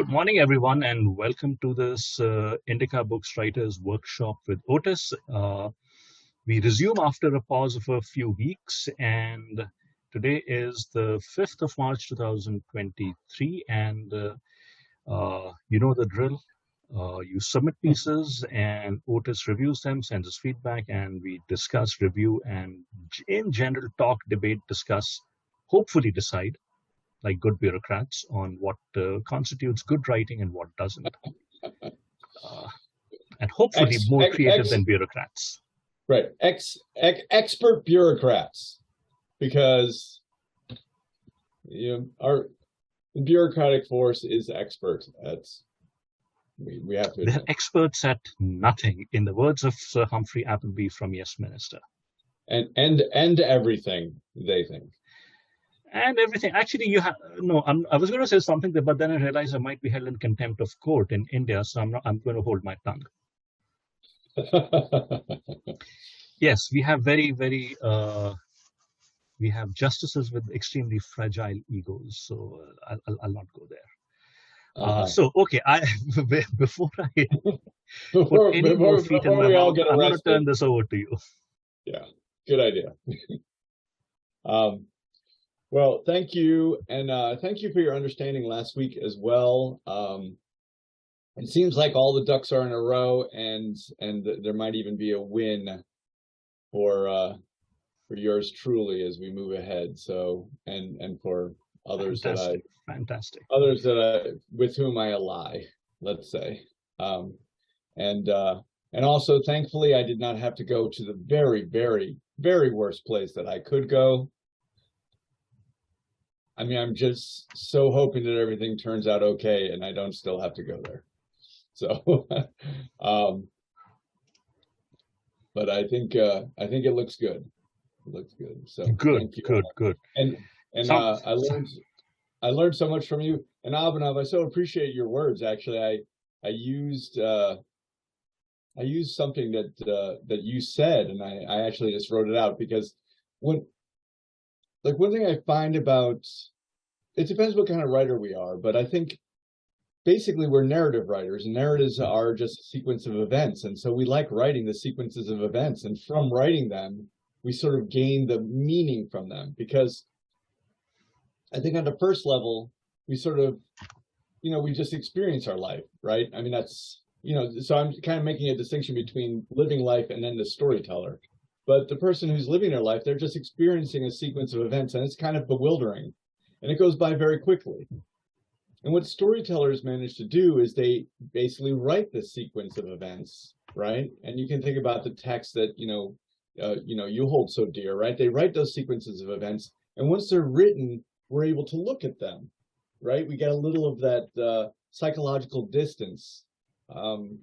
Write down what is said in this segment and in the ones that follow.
Good morning, everyone, and welcome to this Indica Books Writers Workshop with Otis. We resume after a pause of a few weeks, and today is the 5th of March 2023. And you know the drill. You submit pieces, and Otis reviews them, sends us feedback, and we discuss, review, and in general, talk, debate, discuss, hopefully decide like good bureaucrats, on what constitutes good writing and what doesn't, and hopefully more creative than bureaucrats. Right, expert bureaucrats, because our bureaucratic force is expert. We have to. They're experts at nothing, in the words of Sir Humphrey Appleby from Yes Minister. And everything they think. And everything. Actually, you have no. I was going to say something, but then I realized I might be held in contempt of court in India, so I'm going to hold my tongue. Yes, we have we have justices with extremely fragile egos, so I'll not go there. So okay, before I put any more feet in my mouth, I'm going to turn this over to you. Yeah, good idea. Well, thank you, and thank you for your understanding last week as well. It seems like all the ducks are in a row, and there might even be a win for yours truly as we move ahead. So, and for others with whom I ally, let's say, and also thankfully I did not have to go to the very, very, very worst place that I could go. I mean, I'm just so hoping that everything turns out okay and I don't still have to go there. So, but I think it looks good. It looks good. So good. And I learned so much from you. And Abhinav, I so appreciate your words. Actually, I used something that you said, and I actually just wrote it out, because one thing I find about, it depends what kind of writer we are, but I think basically we're narrative writers, and narratives are just a sequence of events. And so we like writing the sequences of events, and from writing them, we sort of gain the meaning from them, because I think on the first level, we sort of, we just experience our life, right? I mean, that's, so I'm kind of making a distinction between living life and then the storyteller. But the person who's living their life, they're just experiencing a sequence of events, and it's kind of bewildering, and it goes by very quickly. And what storytellers manage to do is they basically write this sequence of events, right? And you can think about the text that you hold so dear, right? They write those sequences of events, and once they're written, we're able to look at them, right? We get a little of that psychological distance, and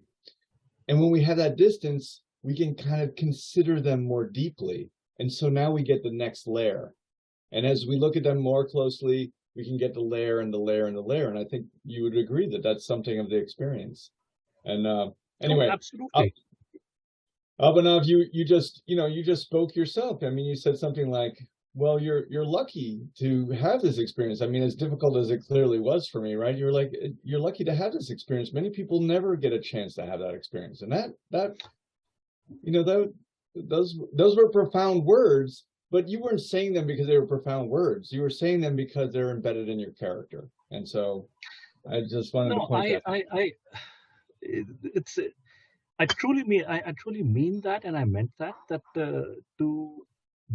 when we have that distance, we can kind of consider them more deeply. And so now we get the next layer. And as we look at them more closely, we can get the layer and the layer and the layer. And I think you would agree that that's something of the experience. And anyway, absolutely. Abhinav, you just spoke yourself. I mean, you said something like, well, you're lucky to have this experience. I mean, as difficult as it clearly was for me, right? You're like, you're lucky to have this experience. Many people never get a chance to have that experience. And that those were profound words, but you weren't saying them because they were profound words. You were saying them because they're embedded in your character. And so I just wanted to point that. I truly mean that, and I meant that to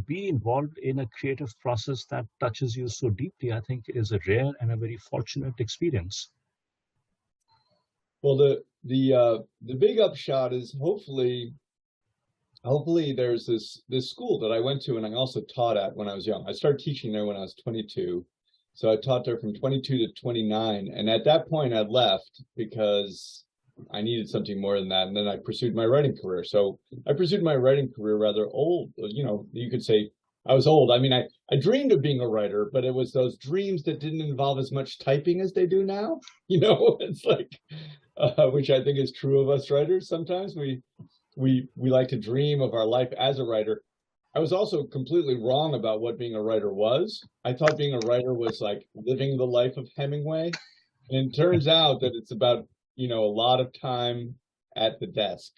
be involved in a creative process that touches you so deeply, I think is a rare and a very fortunate experience. Well, the big upshot is hopefully there's this school that I went to and I also taught at when I was young. I started teaching there when I was 22. So I taught there from 22 to 29. And at that point I left because I needed something more than that. And then I pursued my writing career. So I pursued my writing career rather old. You could say I was old. I mean, I dreamed of being a writer, but it was those dreams that didn't involve as much typing as they do now. It's like, which I think is true of us writers. Sometimes we like to dream of our life as a writer. I was also completely wrong about what being a writer was. I thought being a writer was like living the life of Hemingway. And it turns out that it's about, a lot of time at the desk,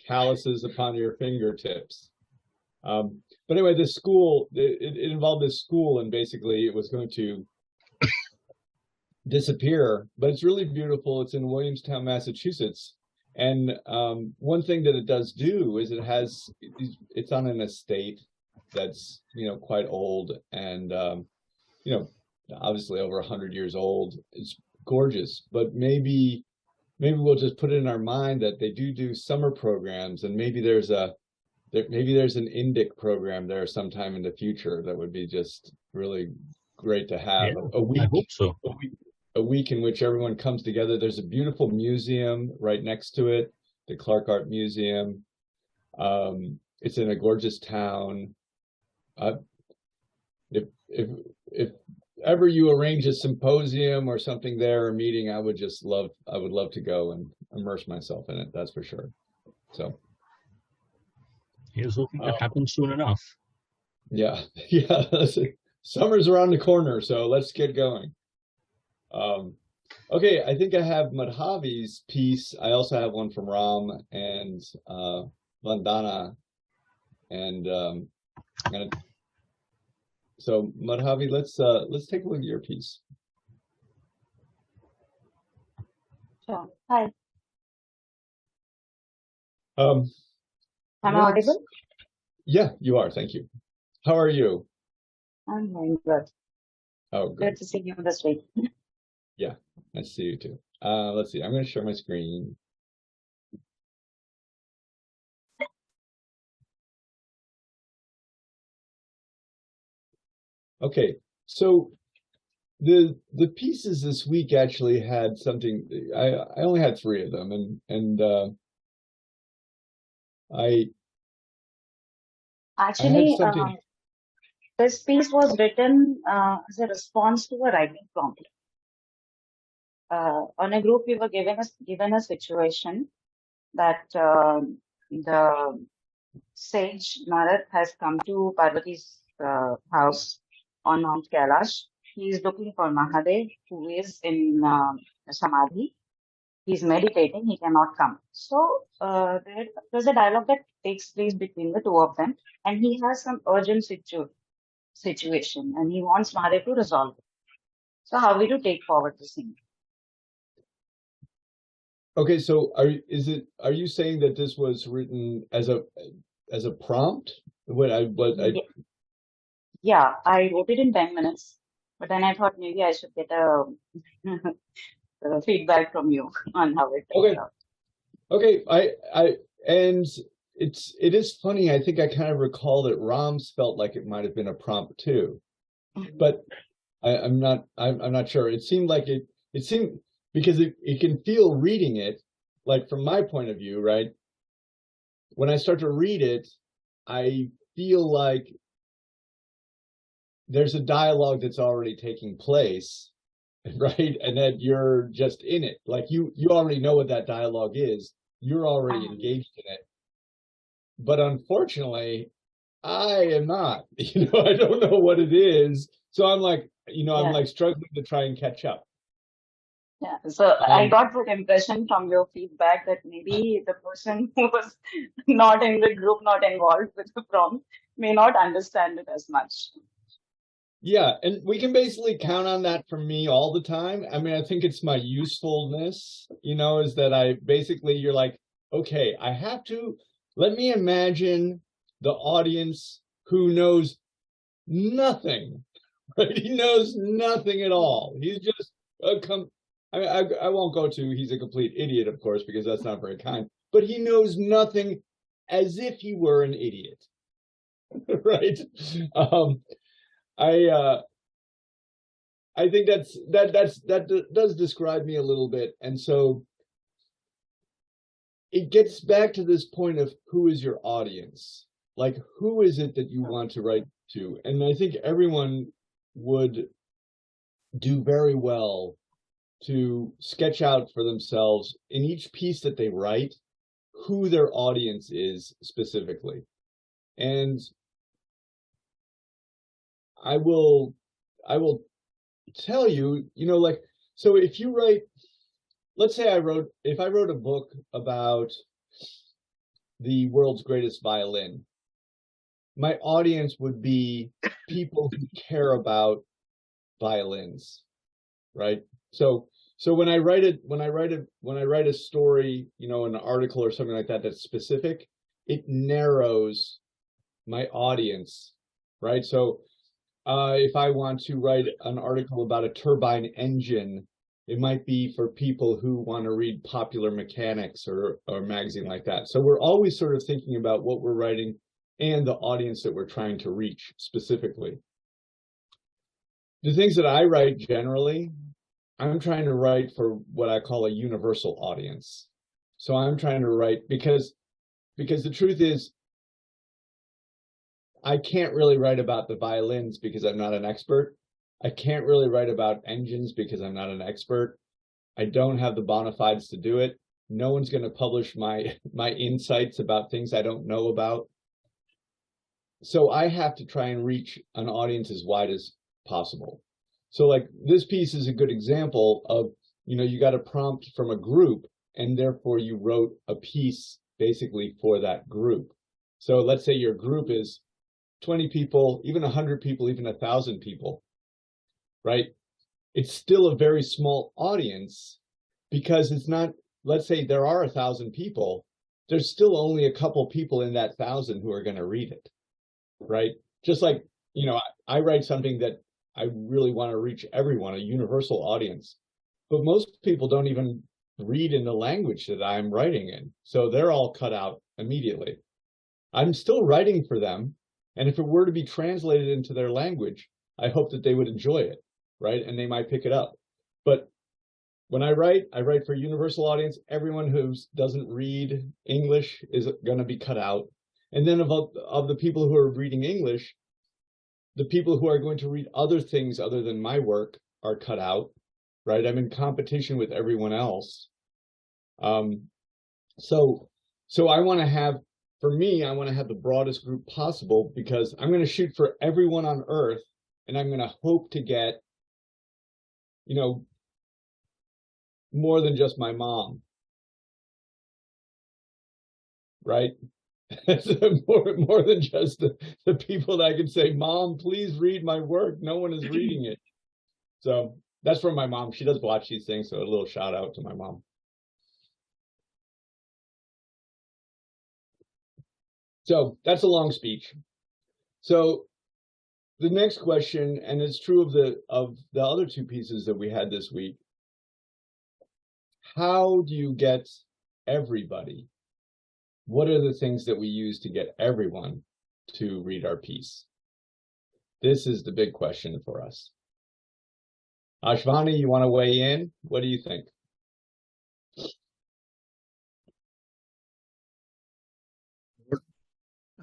calluses upon your fingertips. But anyway, this school, it involved this school, and basically it was going to disappear, but it's really beautiful. It's in Williamstown, Massachusetts. And one thing that it does do is it's on an estate that's, quite old and, obviously over 100 years old. It's gorgeous, but maybe we'll just put it in our mind that they do summer programs, and maybe there's an Indic program there sometime in the future that would be just really great to have. Yeah, A I week, hope so. a week in which everyone comes together. There's a beautiful museum right next to it, the Clark Art Museum. It's in a gorgeous town. Uh, if ever you arrange a symposium or something there, a meeting, I would love to go and immerse myself in it. That's for sure. So Here's hoping that happens soon enough. yeah, yeah. Summer's around the corner, so let's get going. Okay, I think I have Madhavi's piece. I also have one from Ram and Vandana, and so Madhavi, let's take a look at your piece. Sure. Hi. Am I audible? Yeah, you are. Thank you. How are you? I'm doing good. Oh, Good to see you this week. Yeah, nice to see you too. Let's see. I'm going to share my screen. Okay, so the pieces this week actually had something. I only had 3 of them, and I Actually, had something. this piece was written as a response to a writing prompt. On a group, we were given a situation that the sage Narad has come to Parvati's house on Mount Kailash. He is looking for Mahadev, who is in Samadhi. He's meditating, he cannot come. So there's a dialogue that takes place between the two of them, and he has some urgent situation, and he wants Mahadev to resolve it. So how we to take forward the scene? Okay, so are you saying that this was written as a prompt? Yeah, I wrote it in 10 minutes, but then I thought maybe I should get a feedback from you on how it Okay. out. Okay, and it is funny. I think I kind of recall that Rams felt like it might have been a prompt too, but I'm not sure. It seemed like it seemed, because it can feel reading it, like from my point of view, right? When I start to read it, I feel like there's a dialogue that's already taking place, right? And that you're just in it. Like you already know what that dialogue is. You're already engaged in it. But unfortunately, I am not. I don't know what it is. So I'm like, I'm like struggling to try and catch up. Yeah, so I got that impression from your feedback that maybe the person who was not in the group, not involved with the prompt, may not understand it as much. Yeah, and we can basically count on that from me all the time. I mean, I think it's my usefulness, is that you're like, okay, let me imagine the audience who knows nothing, right? He knows nothing at all. He's just I won't go to he's a complete idiot, of course, because that's not very kind, but he knows nothing, as if he were an idiot, right? I think that does describe me a little bit. And so it gets back to this point of who is your audience? Like, who is it that you want to write to? And I think everyone would do very well to sketch out for themselves in each piece that they write who their audience is specifically. And I will tell you, like, So if you write, let's say if I wrote a book about the world's greatest violin, my audience would be people who care about violins, right? So when I write a story, an article or something like that that's specific, it narrows my audience, right? So if I want to write an article about a turbine engine, it might be for people who want to read Popular Mechanics or a magazine like that. So we're always sort of thinking about what we're writing and the audience that we're trying to reach specifically. The things that I write generally, I'm trying to write for what I call a universal audience. So I'm trying to write because the truth is, I can't really write about the violins because I'm not an expert. I can't really write about engines because I'm not an expert. I don't have the bona fides to do it. No one's going to publish my insights about things I don't know about. So I have to try and reach an audience as wide as possible. So like this piece is a good example of, you got a prompt from a group and therefore you wrote a piece basically for that group. So let's say your group is 20 people, even 100 people, even 1,000 people, right? It's still a very small audience because it's not, let's say there are 1,000 people, there's still only a couple people in that 1,000 who are going to read it, right? Just like, I write something that I really want to reach everyone, a universal audience, but most people don't even read in the language that I'm writing in. So they're all cut out immediately. I'm still writing for them. And if it were to be translated into their language, I hope that they would enjoy it, right? And they might pick it up. But when I write for a universal audience. Everyone who doesn't read English is going to be cut out. And then of the people who are reading English, the people who are going to read other things other than my work are cut out, right? I'm in competition with everyone else. So I want to have, for me, I want to have the broadest group possible because I'm going to shoot for everyone on Earth, and I'm going to hope to get, more than just my mom, right? more than just the people that I can say, Mom, please read my work. No one is reading it. So that's from my mom. She does watch these things, so a little shout out to my mom. So that's a long speech. So the next question, and it's true of the other two pieces that we had this week. How do you get everybody? What are the things that we use to get everyone to read our piece? This is the big question for us. Ashvani, you want to weigh in? What do you think?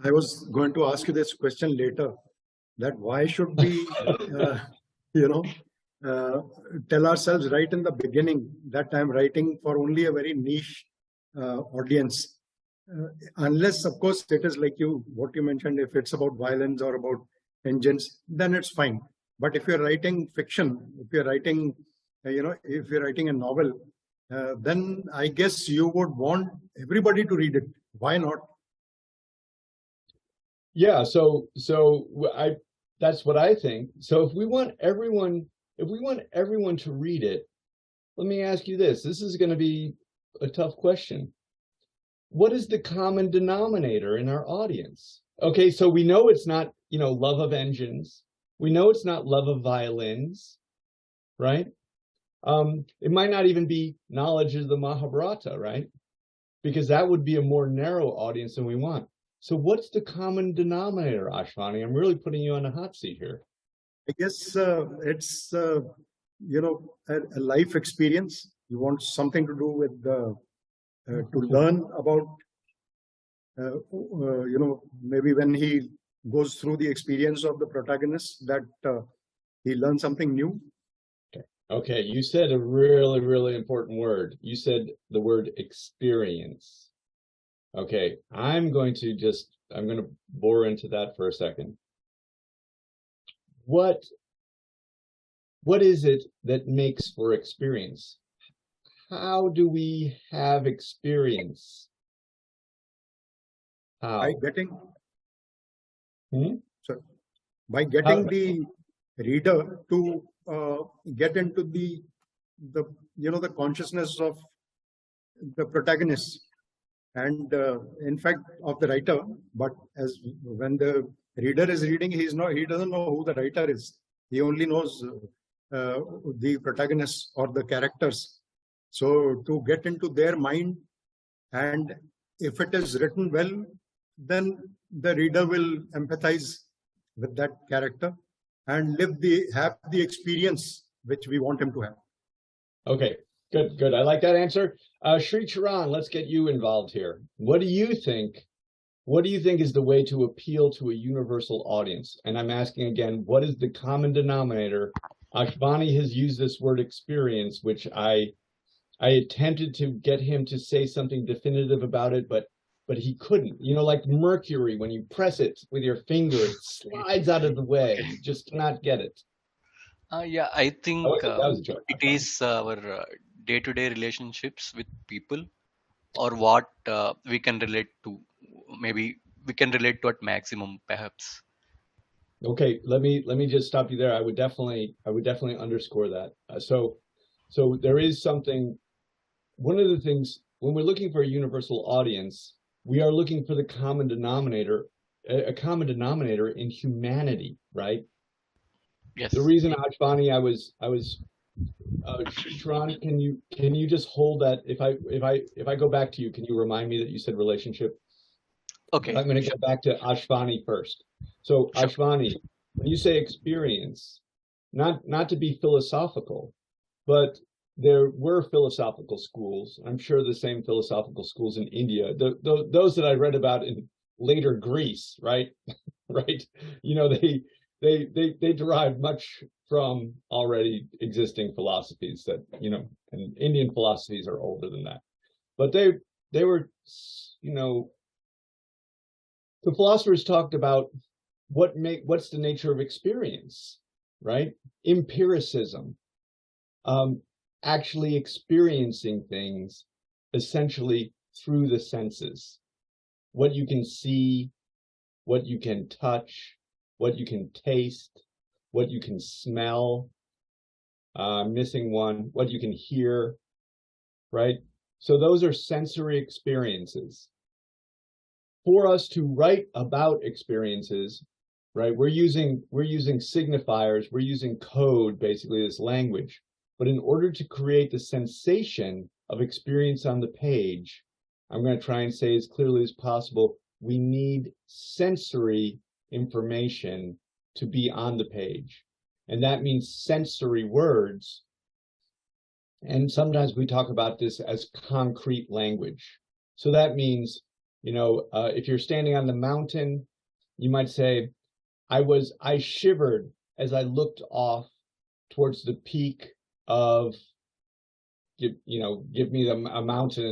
I was going to ask you this question later, that why should we, tell ourselves right in the beginning that I'm writing for only a very niche audience. Unless, of course, it is like what you mentioned, if it's about violence or about engines, then it's fine. But if you're writing fiction, if you're writing, if you're writing a novel, then I guess you would want everybody to read it. Why not? Yeah, so that's what I think. So if we want everyone to read it, let me ask you this. This is going to be a tough question. What is the common denominator in our audience? Okay, so we know it's not, love of engines. We know it's not love of violins, right? It might not even be knowledge of the Mahabharata, right? Because that would be a more narrow audience than we want. So what's the common denominator, Ashvani? I'm really putting you on a hot seat here. I guess it's, a life experience. You want something to do with to learn about, maybe when he goes through the experience of the protagonist, that he learns something new. Okay, you said a really, really important word. You said the word experience. Okay, I'm going to bore into that for a second. What what is it that makes for experience? How do we have experience? How? By getting, Hmm? so by getting the reader to get into the the consciousness of the protagonist, and in fact of the writer. But as when the reader is reading, he doesn't know who the writer is. He only knows the protagonist or the characters. So to get into their mind, and if it is written well, then the reader will empathize with that character and have the experience which we want him to have. Okay, good. I like that answer. Sri Charan, let's get you involved here. What do you think? What do you think is the way to appeal to a universal audience? And I'm asking again, what is the common denominator? Ashvani has used this word experience, which I attempted to get him to say something definitive about it, but he couldn't. You know, like mercury, when you press it with your finger, it slides out of the way. You just cannot get it. Yeah, I think That was a joke. it is our day-to-day relationships with people, or what we can relate to. Maybe we can relate to at maximum, perhaps. Okay, let me just stop you there. I would definitely underscore that. So there is something. One of the things when we're looking for a universal audience, we are looking for the common denominator, a common denominator in humanity, right? Yes. The reason, Ashvani, I was Sharon, can you just hold that? If I go back to you, can you remind me that you said relationship? Okay. I'm going to go back to Ashvani first. So Sure. Ashvani, when you say experience, not to be philosophical, but there were philosophical schools. I'm sure the same philosophical schools in India. Those that I read about in later Greece, right? Right? You know, they derived much from already existing philosophies that, you know, and Indian philosophies are older than that. But they were, you know, the philosophers talked about what's the nature of experience, right? Empiricism, actually experiencing things essentially through the senses, what you can see, what you can touch, what you can taste, what you can smell, missing one, what you can hear, right? So those are sensory experiences. For us to write about experiences, right, we're using signifiers, we're using code, basically this language. But in order to create the sensation of experience on the page, I'm going to try and say as clearly as possible, we need sensory information to be on the page. And that means sensory words. And sometimes we talk about this as concrete language. So that means, you know, if you're standing on the mountain, you might say, I shivered as I looked off towards the peak of, give me a mountain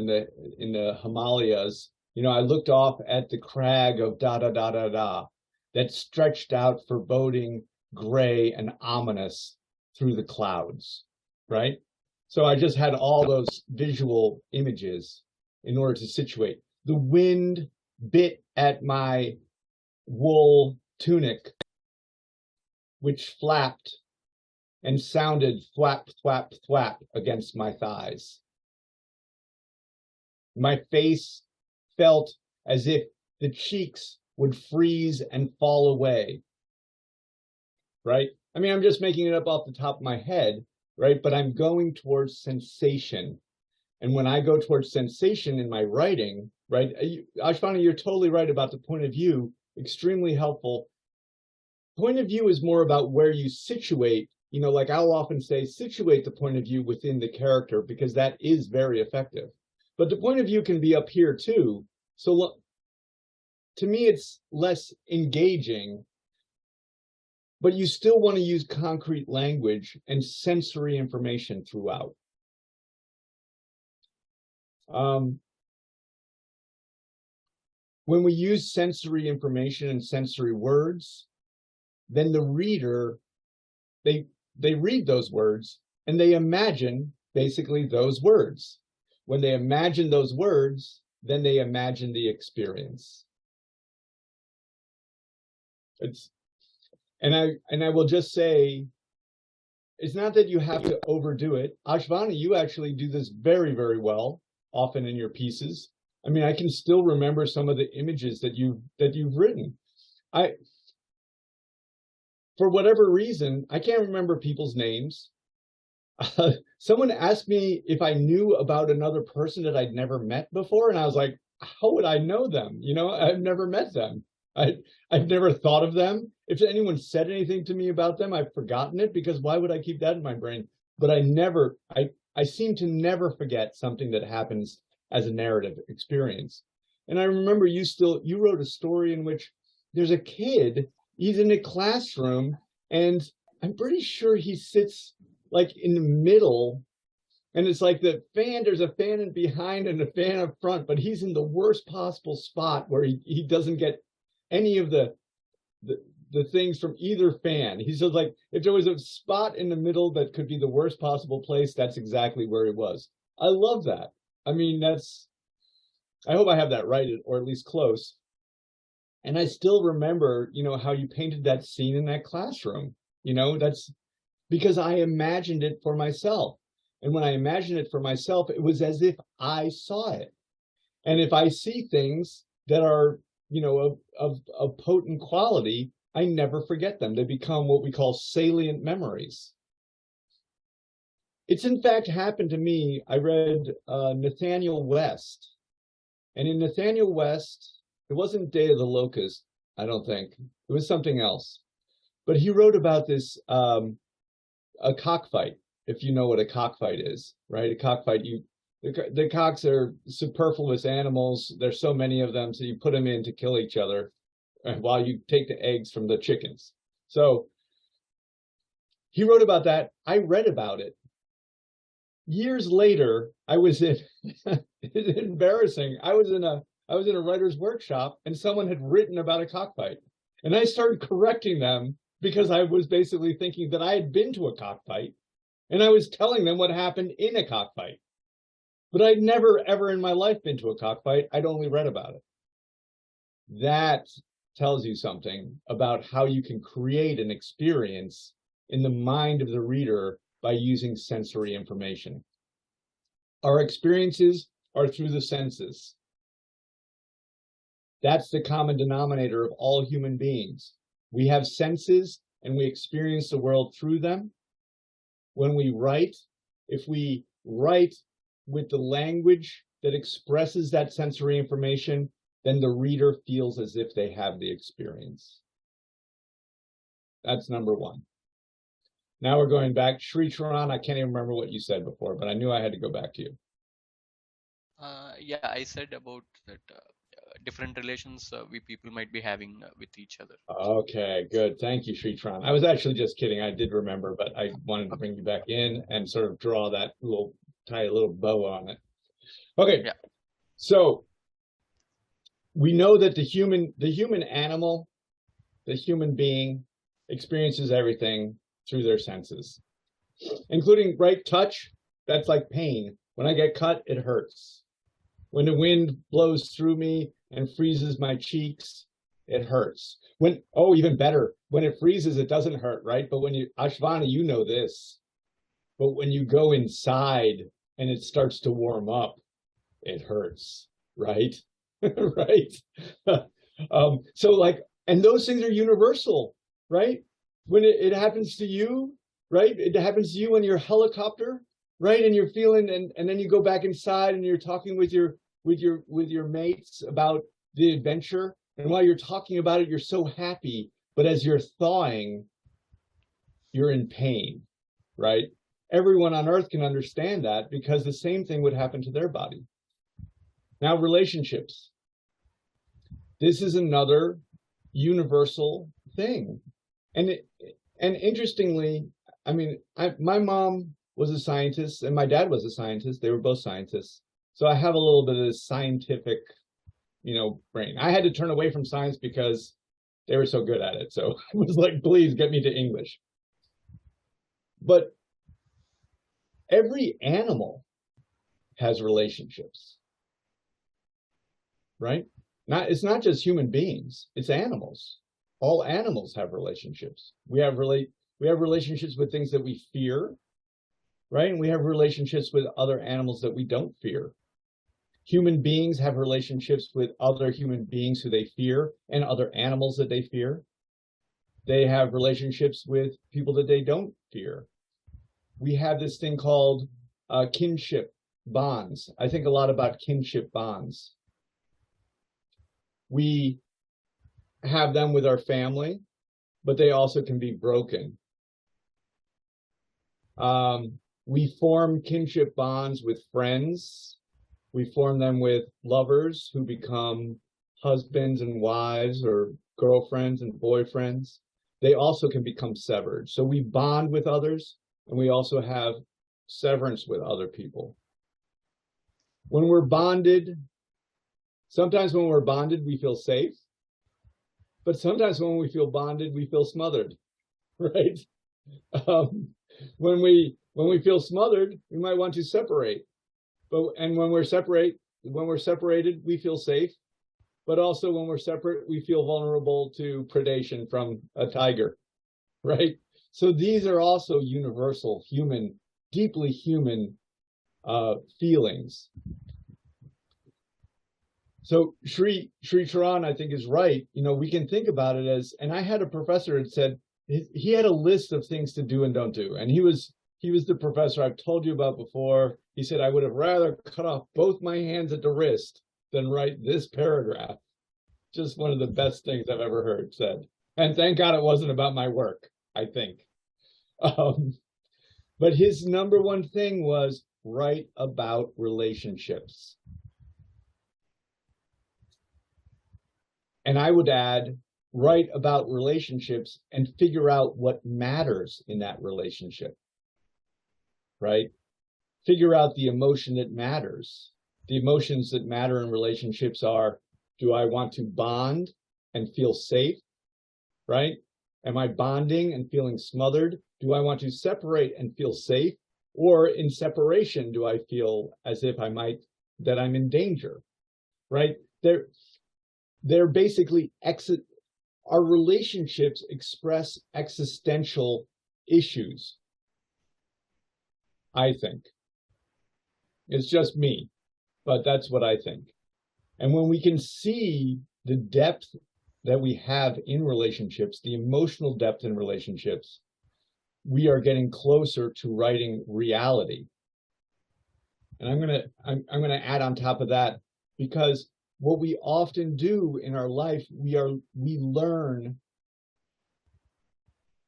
in the Himalayas. You know, I looked off at the crag of da da da da da that stretched out foreboding, gray, and ominous through the clouds, right? So I just had all those visual images in order to situate. The wind bit at my wool tunic, which flapped and sounded thwap, thwap, thwap against my thighs. My face felt as if the cheeks would freeze and fall away, right? I mean, I'm just making it up off the top of my head, right? But I'm going towards sensation. And when I go towards sensation in my writing, right? Ashvani, you're totally right about the point of view, extremely helpful. Point of view is more about where you situate. You know, like I'll often say, situate the point of view within the character, because that is very effective. But the point of view can be up here too. So to me, it's less engaging, but you still want to use concrete language and sensory information throughout. When we use sensory information and sensory words, then the reader, they read those words and they imagine basically those words. When they imagine those words, then they imagine the experience. And I will just say, it's not that you have to overdo it. Ashvani, you actually do this very, very well, often in your pieces. I mean, I can still remember some of the images that you've written. For whatever reason, I can't remember people's names. Someone asked me if I knew about another person that I'd never met before, and I was like, how would I know them? You know, I've never met them. I've never thought of them. If anyone said anything to me about them, I've forgotten it, because why would I keep that in my brain? But I seem to never forget something that happens as a narrative experience. And I remember you wrote a story in which there's a kid, he's in a classroom, and I'm pretty sure he sits like in the middle, and it's like there's a fan in behind and a fan up front, but he's in the worst possible spot where he doesn't get any of the things from either fan. He says, like, if there was a spot in the middle that could be the worst possible place, that's exactly where he was. I love that. I mean, I hope I have that right, or at least close. And I still remember, you know, how you painted that scene in that classroom. You know, that's because I imagined it for myself. And when I imagined it for myself, it was as if I saw it. And if I see things that are, you know, of potent quality, I never forget them. They become what we call salient memories. It's in fact happened to me. I read Nathaniel West. And in Nathaniel West, it wasn't Day of the Locust, I don't think. It was something else. But he wrote about this, a cockfight, if you know what a cockfight is, right? A cockfight, the cocks are superfluous animals. There's so many of them, so you put them in to kill each other while you take the eggs from the chickens. So he wrote about that. I read about it. Years later, I was in, it's embarrassing. I was in a writer's workshop, and someone had written about a cockfight. And I started correcting them because I was basically thinking that I had been to a cockfight, and I was telling them what happened in a cockfight. But I'd never, ever in my life been to a cockfight. I'd only read about it. That tells you something about how you can create an experience in the mind of the reader by using sensory information. Our experiences are through the senses. That's the common denominator of all human beings. We have senses and we experience the world through them. When we write, if we write with the language that expresses that sensory information, then the reader feels as if they have the experience. That's number one. Now we're going back. Sri Charan, I can't even remember what you said before, but I knew I had to go back to you. Yeah, I said about that different relations we people might be having with each other. Okay, good. Thank you, Sri Charan. I was actually just kidding. I did remember, but I wanted to bring you back in and sort of draw that tie a little bow on it. Okay, yeah. So we know that the human animal, the human being experiences everything through their senses, including, right, touch. That's like pain. When I get cut, it hurts. When the wind blows through me and freezes my cheeks, it hurts. Even better, when it freezes, it doesn't hurt, right? But Ashvani, you know this, but when you go inside and it starts to warm up, it hurts, right? Right? So like, and those things are universal, right? When it happens to you, right? It happens to you on your helicopter, right? And you're feeling, and then you go back inside and you're talking with your mates about the adventure. And while you're talking about it, you're so happy. But as you're thawing, you're in pain, right? Everyone on earth can understand that, because the same thing would happen to their body. Now, relationships. This is another universal thing. And interestingly, I mean, my mom was a scientist and my dad was a scientist. They were both scientists. So I have a little bit of this scientific, brain. I had to turn away from science because they were so good at it. So I was like, please get me to English. But every animal has relationships, right? It's not just human beings, it's animals. All animals have relationships. We have relationships with things that we fear, right? And we have relationships with other animals that we don't fear. Human beings have relationships with other human beings who they fear and other animals that they fear. They have relationships with people that they don't fear. We have this thing called kinship bonds. I think a lot about kinship bonds. We have them with our family, but they also can be broken. We form kinship bonds with friends. We form them with lovers who become husbands and wives or girlfriends and boyfriends. They also can become severed. So we bond with others, and we also have severance with other people. When we're bonded, sometimes when we're bonded, we feel safe. But sometimes when we feel bonded, we feel smothered, right? When we feel smothered, we might want to separate. And when we're separated, we feel safe. But also when we're separate, we feel vulnerable to predation from a tiger, right? So these are also universal human, deeply human feelings. So Sri Charan, I think, is right. You know, we can think about it as, and I had a professor that said he had a list of things to do and don't do. And he was the professor I've told you about before. He said, I would have rather cut off both my hands at the wrist than write this paragraph. Just one of the best things I've ever heard said. And thank God it wasn't about my work, I think. But his number one thing was write about relationships. And I would add, write about relationships and figure out what matters in that relationship, right? Figure out the emotion that matters. The emotions that matter in relationships are, do I want to bond and feel safe, right? Am I bonding and feeling smothered? Do I want to separate and feel safe? Or in separation, do I feel as if that I'm in danger, right? They're basically our relationships express existential issues, I think. It's just me, but that's what I think. And when we can see the depth that we have in relationships, the emotional depth in relationships, we are getting closer to writing reality. And I'm gonna add on top of that, because what we often do in our life, we learn.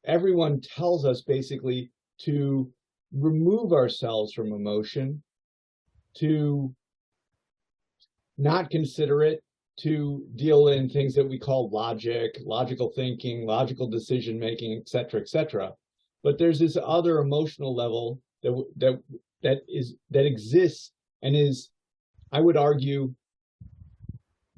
Everyone tells us basically to remove ourselves from emotion, to not consider it, to deal in things that we call logical thinking, logical decision making, et cetera, et cetera. But there's this other emotional level that exists and is, I would argue,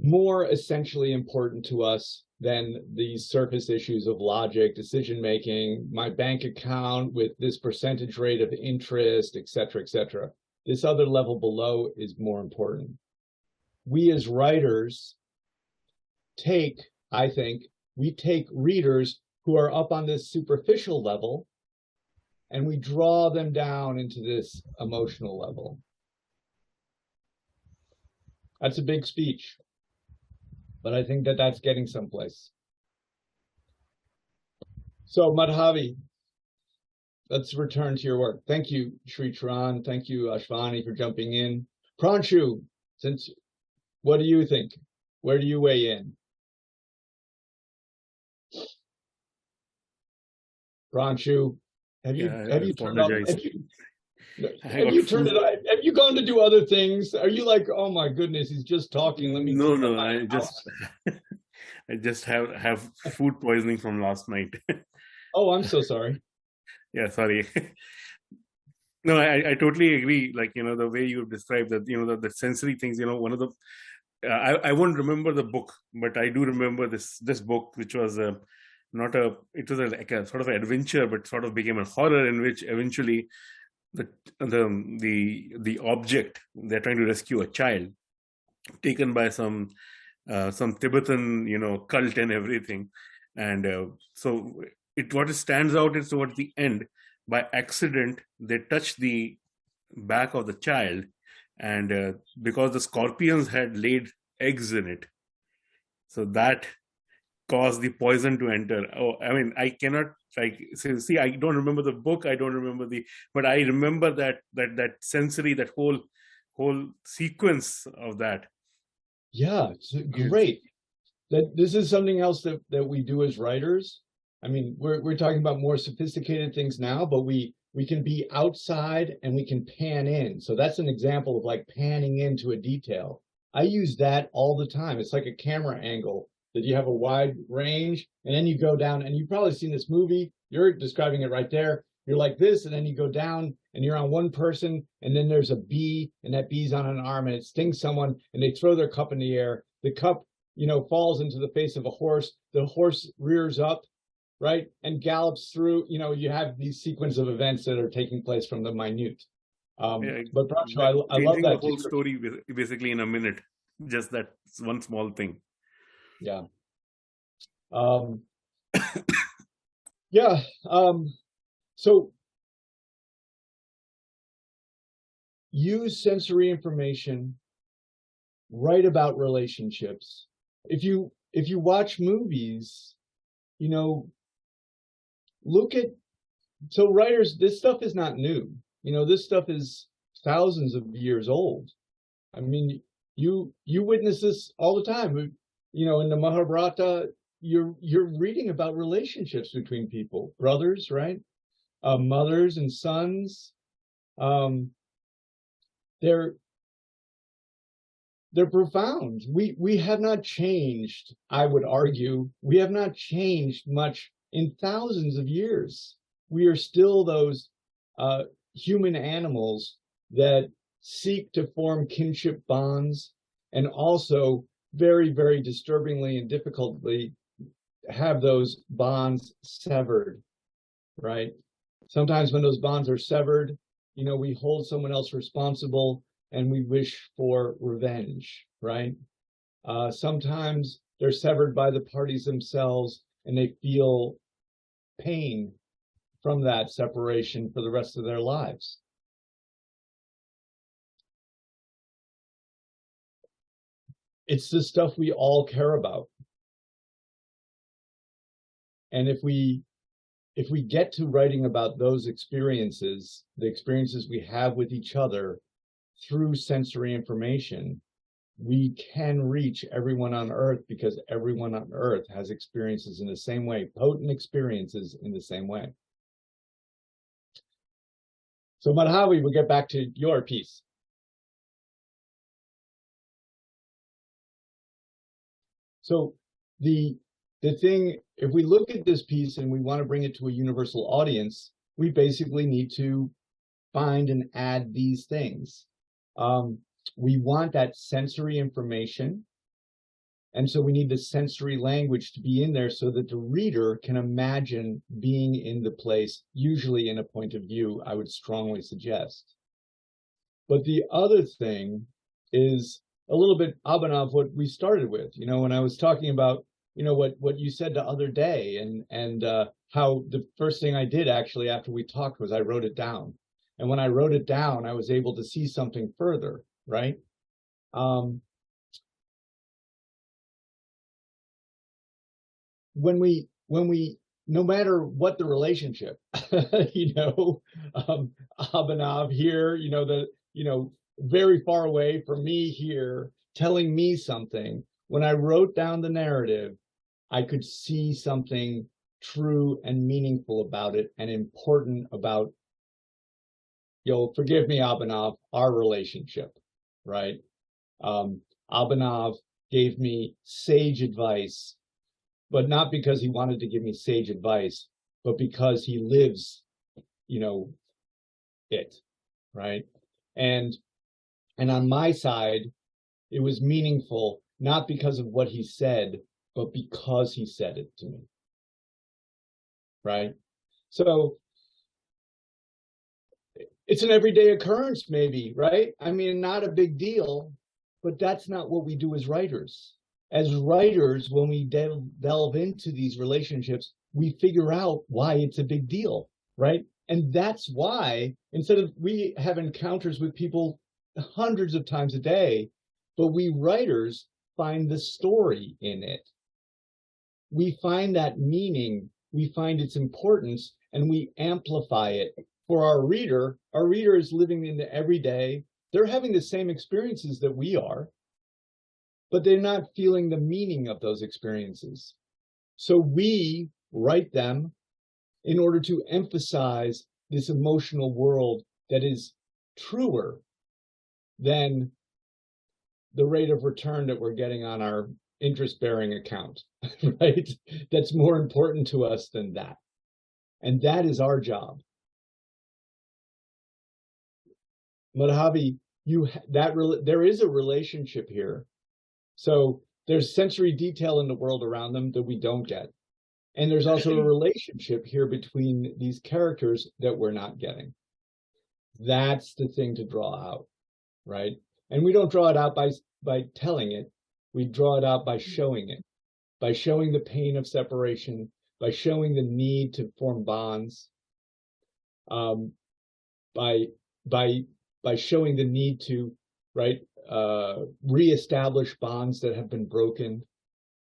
more essentially important to us than these surface issues of logic, decision making, my bank account with this percentage rate of interest, et cetera, et cetera. This other level below is more important. We as writers take readers who are up on this superficial level and we draw them down into this emotional level. That's a big speech, but I think that's getting someplace. So Madhavi, let's return to your work. Thank you, Sri Charan. Thank you, Ashwani, for jumping in. Pranshu, what do you think? Where do you weigh in? Pranshu, have you turned on? Have you gone to do other things? Are you like, oh my goodness, he's just talking? Let me. No. I just have food poisoning from last night. Oh, I'm so sorry. Yeah, sorry. No, I totally agree. Like, the way you described that, the sensory things, one of the, I won't remember the book, but I do remember this book, which was it was like a sort of adventure, but sort of became a horror in which eventually the object, they're trying to rescue a child taken by some Tibetan, cult and everything. And so what stands out is towards the end, by accident, they touch the back of the child, and because the scorpions had laid eggs in it, so that caused the poison to enter. Oh, I mean, I cannot see. I don't remember the book. I don't remember but I remember that sensory, that whole sequence of that. Yeah, it's great. That this is something else that we do as writers. I mean, we're talking about more sophisticated things now, but we can be outside and we can pan in. So that's an example of like panning into a detail. I use that all the time. It's like a camera angle that you have a wide range, and then you go down, and you've probably seen this movie. You're describing it right there. You're like this, and then you go down and you're on one person, and then there's a bee, and that bee's on an arm, and it stings someone, and they throw their cup in the air. The cup, falls into the face of a horse. The horse rears up, right, and gallops through. You have these sequence of events that are taking place from the minute. But Bradshaw, I love that. The whole story basically in a minute, just that one small thing. Yeah. Yeah. So use sensory information, write about relationships. If you watch movies, look at, so writers, this stuff is not new. This stuff is thousands of years old. I mean, you witness this all the time. In the Mahabharata, you're reading about relationships between people, brothers, right? Mothers and sons. They're profound. We have not changed, I would argue. We have not changed much in thousands of years. We are still those human animals that seek to form kinship bonds, and also very, very disturbingly and difficultly have those bonds severed, right? Sometimes when those bonds are severed, we hold someone else responsible and we wish for revenge, right? Sometimes they're severed by the parties themselves and they feel pain from that separation for the rest of their lives. It's the stuff we all care about. And if we get to writing about those experiences, the experiences we have with each other through sensory information, we can reach everyone on Earth, because everyone on Earth has experiences in the same way, potent experiences in the same way. So Madhavi, we'll get back to your piece. So the thing, if we look at this piece and we want to bring it to a universal audience, we basically need to find and add these things. We want that sensory information. And so we need the sensory language to be in there so that the reader can imagine being in the place, usually in a point of view, I would strongly suggest. But the other thing is a little bit, Abhinav, what we started with, when I was talking about, what you said the other day, and how the first thing I did actually after we talked was I wrote it down. And when I wrote it down, I was able to see something further, right? When we, no matter what the relationship, Abhinav here, very far away from me here, telling me something. When I wrote down the narrative, I could see something true and meaningful about it, and important about, you'll forgive me, Abhinav, our relationship, right? Abhinav gave me sage advice, but not because he wanted to give me sage advice, but because he lives, it, right? And on my side, it was meaningful, not because of what he said, but because he said it to me. right? So it's an everyday occurrence, maybe, right? I mean, not a big deal, but that's not what we do as writers. As writers, when we delve into these relationships, we figure out why it's a big deal, right? And that's why, instead of, we have encounters with people hundreds of times a day, but we writers find the story in it. We find that meaning, we find its importance, and we amplify it. For our reader is living in the everyday. They're having the same experiences that we are, but they're not feeling the meaning of those experiences. So we write them in order to emphasize this emotional world that is truer than the rate of return that we're getting on our interest-bearing account, right? That's more important to us than that. And that is our job. Madhavi, there is a relationship here. So there's sensory detail in the world around them that we don't get. And there's also a relationship here between these characters that we're not getting. That's the thing to draw out, right? And we don't draw it out by telling it. We draw it out by showing it, by showing the pain of separation, by showing the need to form bonds, by showing the need to, right, reestablish bonds that have been broken,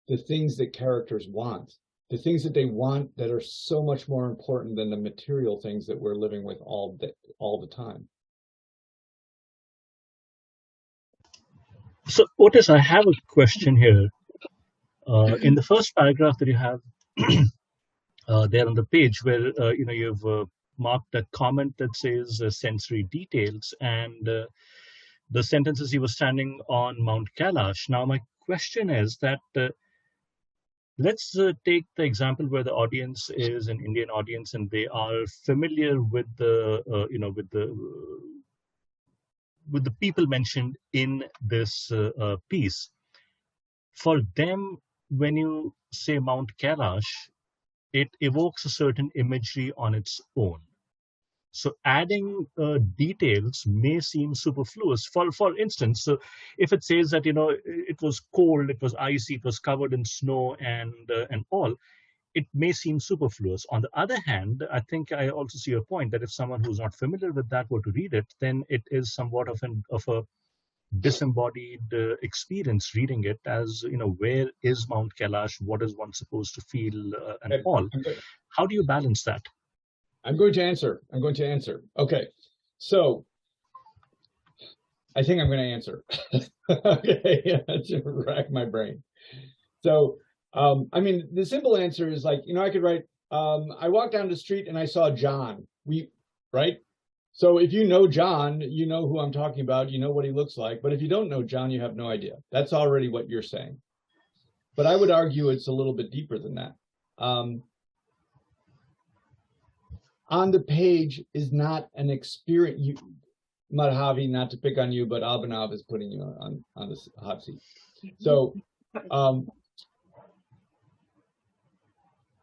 the things that characters want, the things that they want that are so much more important than the material things that we're living with all the time. So, Otis, I have a question here. In the first paragraph that you have there on the page, where you've marked that comment that says sensory details, and the sentences he was standing on Mount Kailash. Now, my question is that let's take the example where the audience is an Indian audience and they are familiar with the with the people mentioned in this piece. For them, when you say Mount Kailash, it evokes a certain imagery on its own. So adding details may seem superfluous. For instance, if it says that it was cold, it was icy, it was covered in snow, and all, it may seem superfluous. On the other hand, I think I also see your point that if someone who's not familiar with that were to read it, then it is somewhat of a disembodied experience reading it, as where is Mount Kailash, what is one supposed to feel, and all. How do you balance that? I'm going to answer. Okay, so I think I'm going to answer. Okay, to rack my brain. So, I mean, the simple answer is like, I could write, I walked down the street and I saw John. Right? So if you know John, you know who I'm talking about, you know what he looks like. But if you don't know John, you have no idea. That's already what you're saying. But I would argue it's a little bit deeper than that. On the page is not an experience. Madhavi, not to pick on you, but Abhinav is putting you on this hot seat. So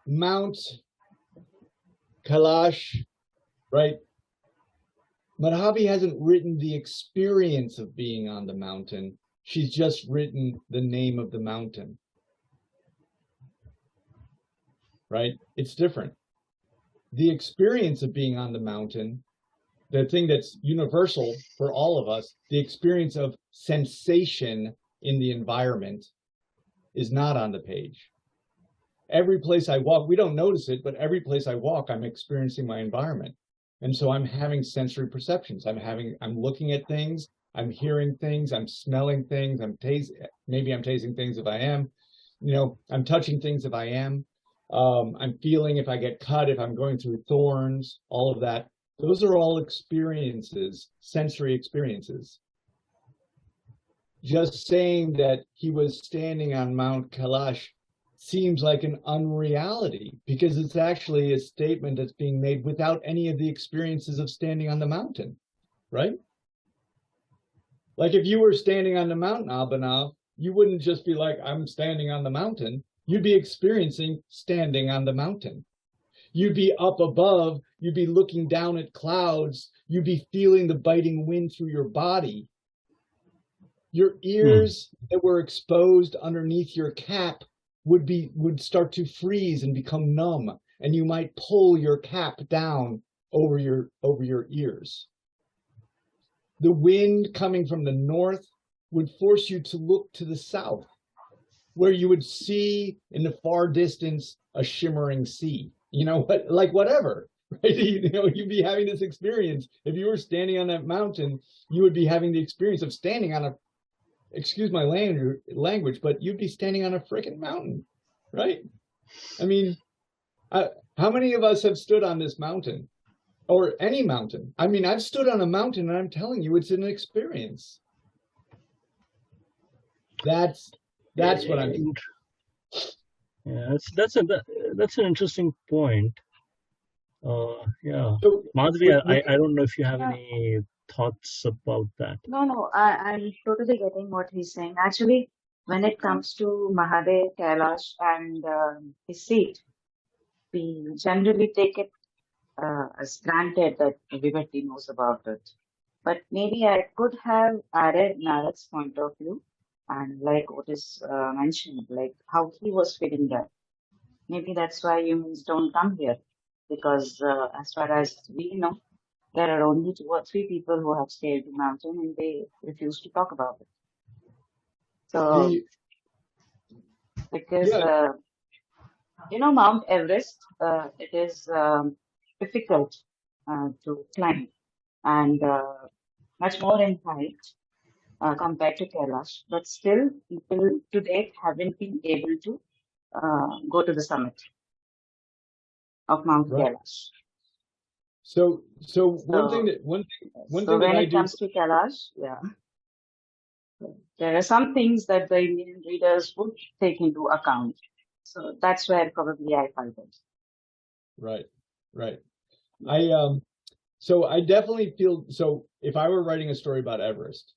Mount Kailash, right? Madhavi hasn't written the experience of being on the mountain. She's just written the name of the mountain, right? It's different. The experience of being on the mountain, the thing that's universal for all of us, the experience of sensation in the environment, is not on the page. Every place I walk, we don't notice it, but every place I walk, I'm experiencing my environment. And so I'm having sensory perceptions. I'm looking at things, I'm hearing things, I'm smelling things, maybe I'm tasting things if I am, I'm touching things if I am. I'm feeling if I get cut, if I'm going through thorns, all of that. Those are all experiences, sensory experiences. Just saying that he was standing on Mount Kailash seems like an unreality, because it's actually a statement that's being made without any of the experiences of standing on the mountain, right? Like if you were standing on the mountain, Abhinav, you wouldn't just be like, I'm standing on the mountain. You'd be experiencing standing on the mountain. You'd be up above, you'd be looking down at clouds, you'd be feeling the biting wind through your body. Your ears that were exposed underneath your cap would start to freeze and become numb, and you might pull your cap down over your ears. The wind coming from the north would force you to look to the south, where you would see in the far distance a shimmering sea. You know, like whatever, right? You know, you'd be having this experience. If you were standing on that mountain, you would be having the experience of standing on a, excuse my language, but you'd be standing on a freaking mountain, right? I mean, how many of us have stood on this mountain? Or any mountain. I mean, I've stood on a mountain and I'm telling you, it's an experience. That's what I mean. Yeah, that's an interesting point. Yeah, So, Madhuri, I don't know if you have any thoughts about that. No, I'm totally getting what he's saying. Actually, when it comes to Mahadev, Kailash, and his seat, we generally take it as granted that everybody knows about it. But maybe I could have added Narad's point of view, and like Otis mentioned, like how he was feeling that. Maybe that's why humans don't come here, because as far as we know, there are only 2 or 3 people who have scaled the mountain, and they refuse to talk about it. So, because Mount Everest, it is difficult to climb, and much more in height compared to Kailash. But still, people to date haven't been able to go to the summit of Mount Kailash. So one thing that when it comes to Kailash, there are some things that the Indian readers would take into account. So that's where probably I felt it. Right. So I definitely feel, so if I were writing a story about Everest,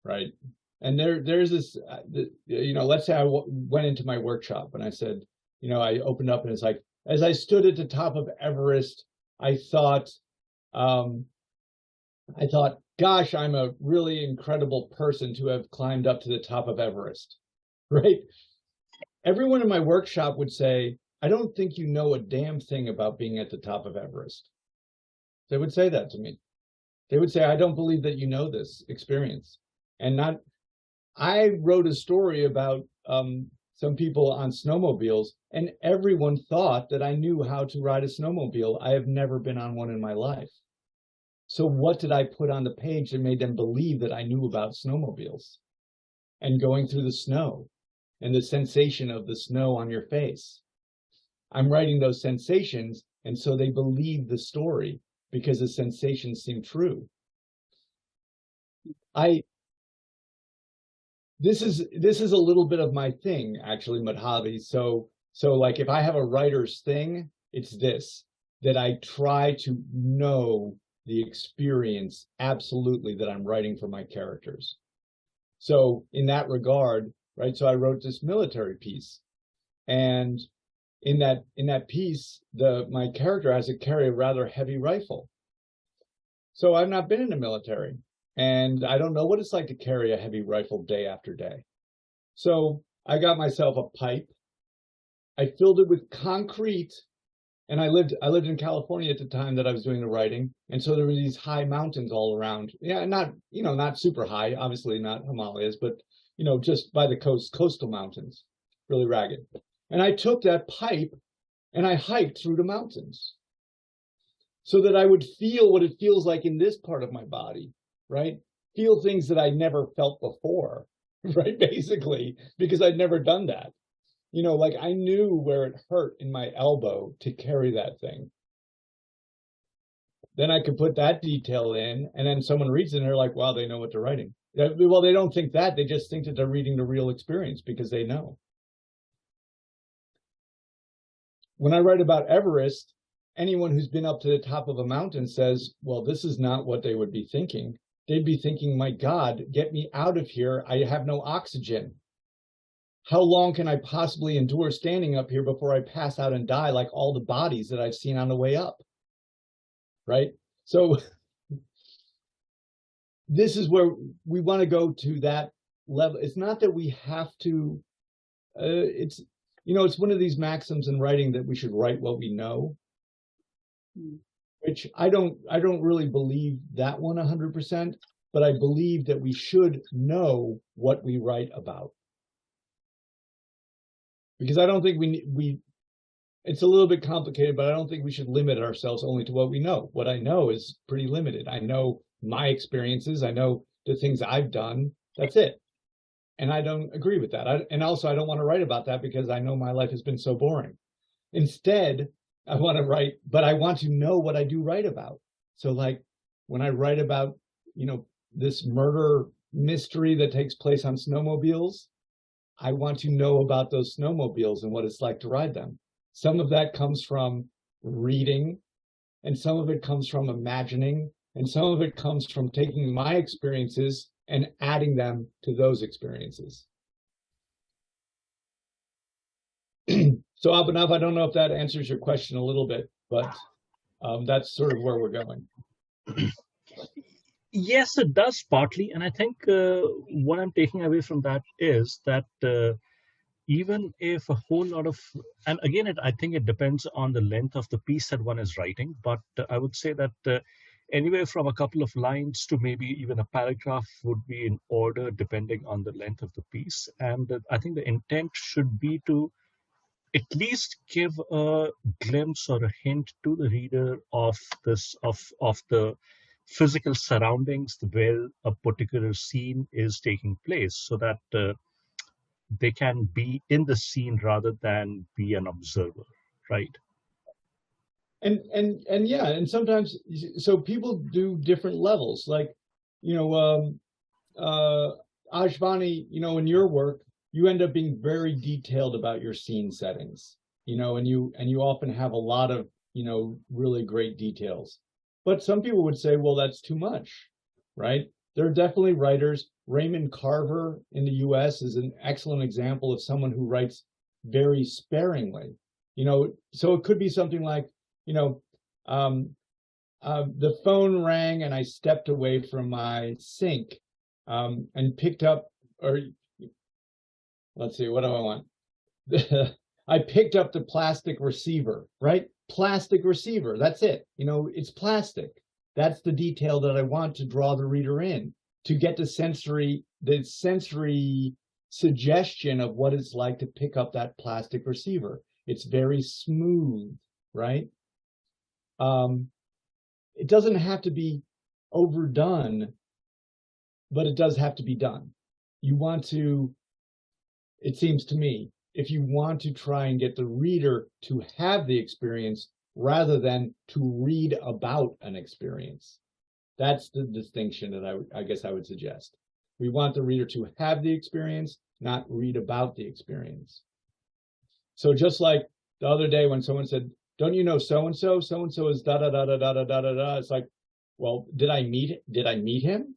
right? And there's this, let's say I went into my workshop and I said, I opened up and it's like, as I stood at the top of Everest, I thought, gosh, I'm a really incredible person to have climbed up to the top of Everest, right? Everyone in my workshop would say, I don't think you know a damn thing about being at the top of Everest. They would say that to me. They would say, I don't believe that you know this experience. And I wrote a story about some people on snowmobiles, and everyone thought that I knew how to ride a snowmobile. I have never been on one in my life. So what did I put on the page that made them believe that I knew about snowmobiles and going through the snow and the sensation of the snow on your face? I'm writing those sensations, and so they believe the story because the sensations seem true. This is a little bit of my thing, actually, Madhavi. So like if I have a writer's thing, it's this, that I try to know the experience absolutely that I'm writing for my characters. So in that regard, right, so I wrote this military piece, and in that piece, my character has to carry a rather heavy rifle. So I've not been in the military, and I don't know what it's like to carry a heavy rifle day after day. So I got myself a pipe. I filled it with concrete, and I lived in California at the time that I was doing the writing, and so there were these high mountains all around. Yeah, not super high, obviously not Himalayas, but just by the coastal mountains, really ragged. And I took that pipe and I hiked through the mountains so that I would feel what it feels like in this part of my body, right? Feel things that I never felt before, right? Basically, because I'd never done that. Like I knew where it hurt in my elbow to carry that thing. Then I could put that detail in, and then someone reads it and they're like, wow, they know what they're writing. Well, they don't think that. They just think that they're reading the real experience because they know. When I write about Everest, anyone who's been up to the top of a mountain says, well, this is not what they would be thinking. They'd be thinking, my God, get me out of here. I have no oxygen. how long can I possibly endure standing up here before I pass out and die like all the bodies that I've seen on the way up? Right? So this is where we want to go to that level. It's not that we have to, it's one of these maxims in writing that we should write what we know, which I don't really believe that one 100%, but I believe that we should know what we write about. Because I don't think it's a little bit complicated, but I don't think we should limit ourselves only to what we know. What I know is pretty limited. I know my experiences. I know the things I've done. That's it. And I don't agree with that. And also, I don't want to write about that because I know my life has been so boring. Instead, I want to write, but I want to know what I do write about. So like when I write about, this murder mystery that takes place on snowmobiles, I want to know about those snowmobiles and what it's like to ride them. Some of that comes from reading, and some of it comes from imagining, and some of it comes from taking my experiences and adding them to those experiences. So Abhinav, I don't know if that answers your question a little bit, but that's sort of where we're going. Yes, it does partly. And I think what I'm taking away from that is that even if a whole lot of, and again, I think it depends on the length of the piece that one is writing, but I would say that anywhere from a couple of lines to maybe even a paragraph would be in order depending on the length of the piece. And I think the intent should be to at least give a glimpse or a hint to the reader of the physical surroundings where a particular scene is taking place, so that they can be in the scene rather than be an observer, right? And yeah, and sometimes, so people do different levels. Like, Ashvani, in your work, you end up being very detailed about your scene settings, and you often have a lot of, really great details. But some people would say, well, that's too much, right? There are definitely writers. Raymond Carver in the US is an excellent example of someone who writes very sparingly. So it could be something like, the phone rang and I stepped away from my sink and picked up, or let's see, what do I want? I picked up the plastic receiver, right? Plastic receiver, that's it. It's plastic. That's the detail that I want to draw the reader in, to get the sensory suggestion of what it's like to pick up that plastic receiver. It's very smooth, right? It doesn't have to be overdone, but it does have to be done. It seems to me, if you want to try and get the reader to have the experience rather than to read about an experience, that's the distinction that I guess I would suggest. We want the reader to have the experience, not read about the experience. So just like the other day when someone said, don't you know so-and-so? So-and-so is da-da-da-da-da-da-da-da. It's like, well, did I meet him?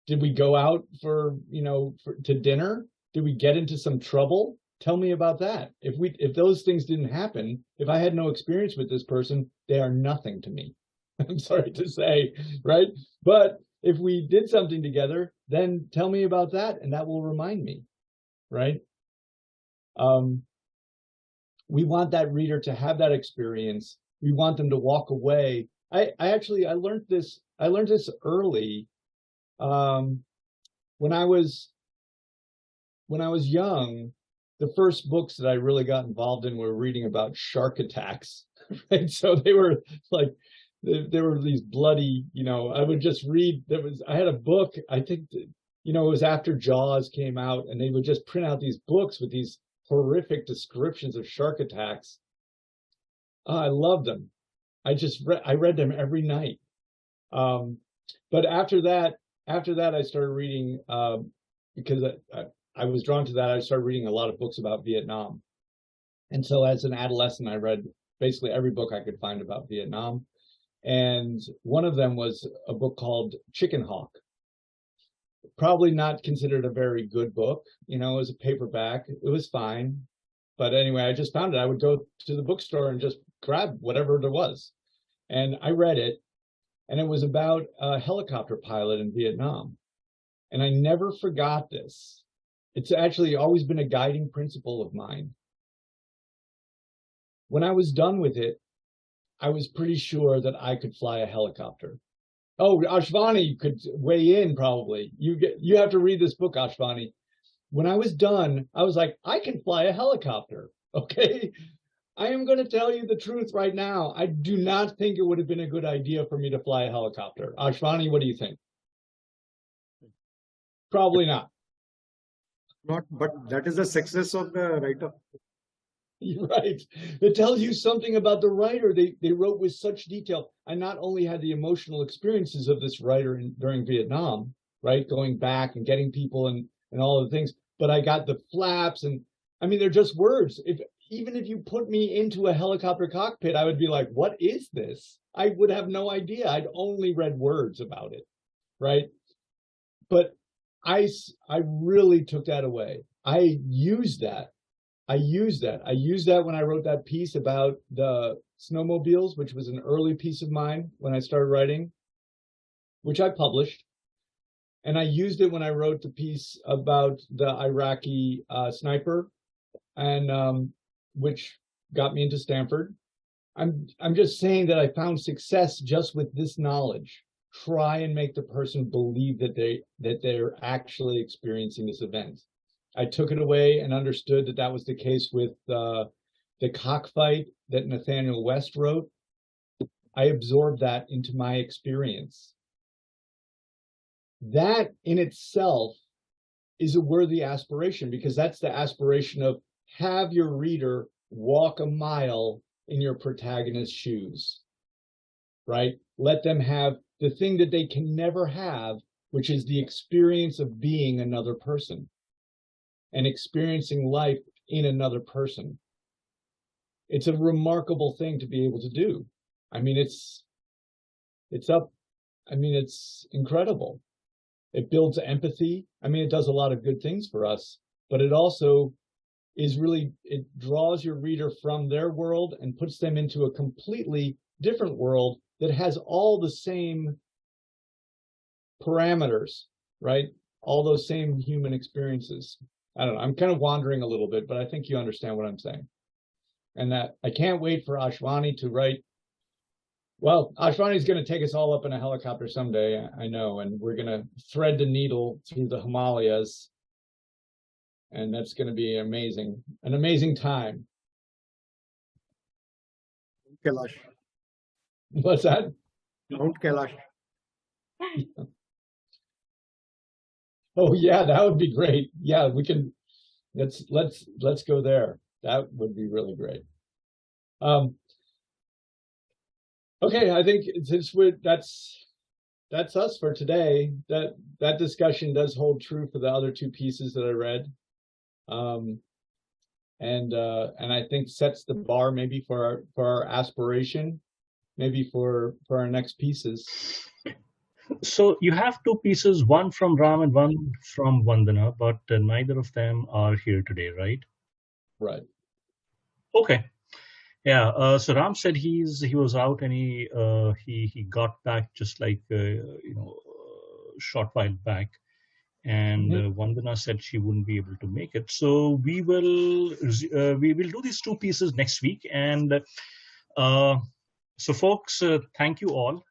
Did we go out to dinner? Did we get into some trouble? Tell me about that. If those things didn't happen, if I had no experience with this person, they are nothing to me. I'm sorry to say, right? But if we did something together, then tell me about that, and that will remind me, right? We want that reader to have that experience. We want them to walk away. I learned this early. When I was young, the first books that I really got involved in were reading about shark attacks, right? So they were like, there were these bloody, I would just read, I had a book, I think, it was after Jaws came out, and they would just print out these books with these horrific descriptions of shark attacks. I loved them. I read them every night. But after that, I started reading, because I was drawn to that. I started reading a lot of books about Vietnam. And so as an adolescent, I read basically every book I could find about Vietnam. And one of them was a book called Chicken Hawk. Probably not considered a very good book. You know, as a paperback, it was fine. But anyway, I just found it. I would go to the bookstore and just grab whatever there was. And I read it, and it was about a helicopter pilot in Vietnam. And I never forgot this. It's actually always been a guiding principle of mine. When I was done with it, I was pretty sure that I could fly a helicopter. Oh, Ashvani could weigh in probably. You have to read this book, Ashvani. When I was done, I was like, I can fly a helicopter. Okay. I am going to tell you the truth right now. I do not think it would have been a good idea for me to fly a helicopter. Ashvani, what do you think? Probably not. Not, but that is the success of the writer. You're right. It tells you something about the writer. They wrote with such detail. I not only had the emotional experiences of this writer during Vietnam, right, going back and getting people and all the things, but I got the flaps, and I mean, they're just words. Even if you put me into a helicopter cockpit, I would be like, what is this? I would have no idea. I'd only read words about it, right? But I really took that away. I used that when I wrote that piece about the snowmobiles, which was an early piece of mine when I started writing, which I published. And I used it when I wrote the piece about the Iraqi sniper, and which got me into Stanford. I'm just saying that I found success just with this knowledge. Try and make the person believe that they're actually experiencing this event. I took it away and understood that that was the case with the cockfight that Nathaniel West wrote. I absorbed that into my experience. That in itself is a worthy aspiration, because that's the aspiration of have your reader walk a mile in your protagonist's shoes, right? Let them have the thing that they can never have, which is the experience of being another person and experiencing life in another person. It's a remarkable thing to be able to do. I mean, it's incredible. It builds empathy. I mean, it does a lot of good things for us, but it also it draws your reader from their world and puts them into a completely different world that has all the same parameters, right? All those same human experiences. I don't know. I'm kind of wandering a little bit, but I think you understand what I'm saying. And that I can't wait for Ashvani to write. Well, Ashvani's going to take us all up in a helicopter someday, I know, and we're going to thread the needle through the Himalayas. And that's going to be an amazing time. Kailash. What's that? Mount Kailash. Oh yeah, that would be great. Yeah, we can. Let's go there. That would be really great. Okay, I think since that's us for today. That discussion does hold true for the other two pieces that I read, and I think sets the bar maybe for our aspiration, maybe for our next pieces. So you have two pieces, one from Ram and one from Vandana, but neither of them are here today, right? Right. Okay. Yeah. So Ram said he was out and he got back just like a short while back, and Vandana said she wouldn't be able to make it. So we will do these two pieces next week, and so folks, thank you all.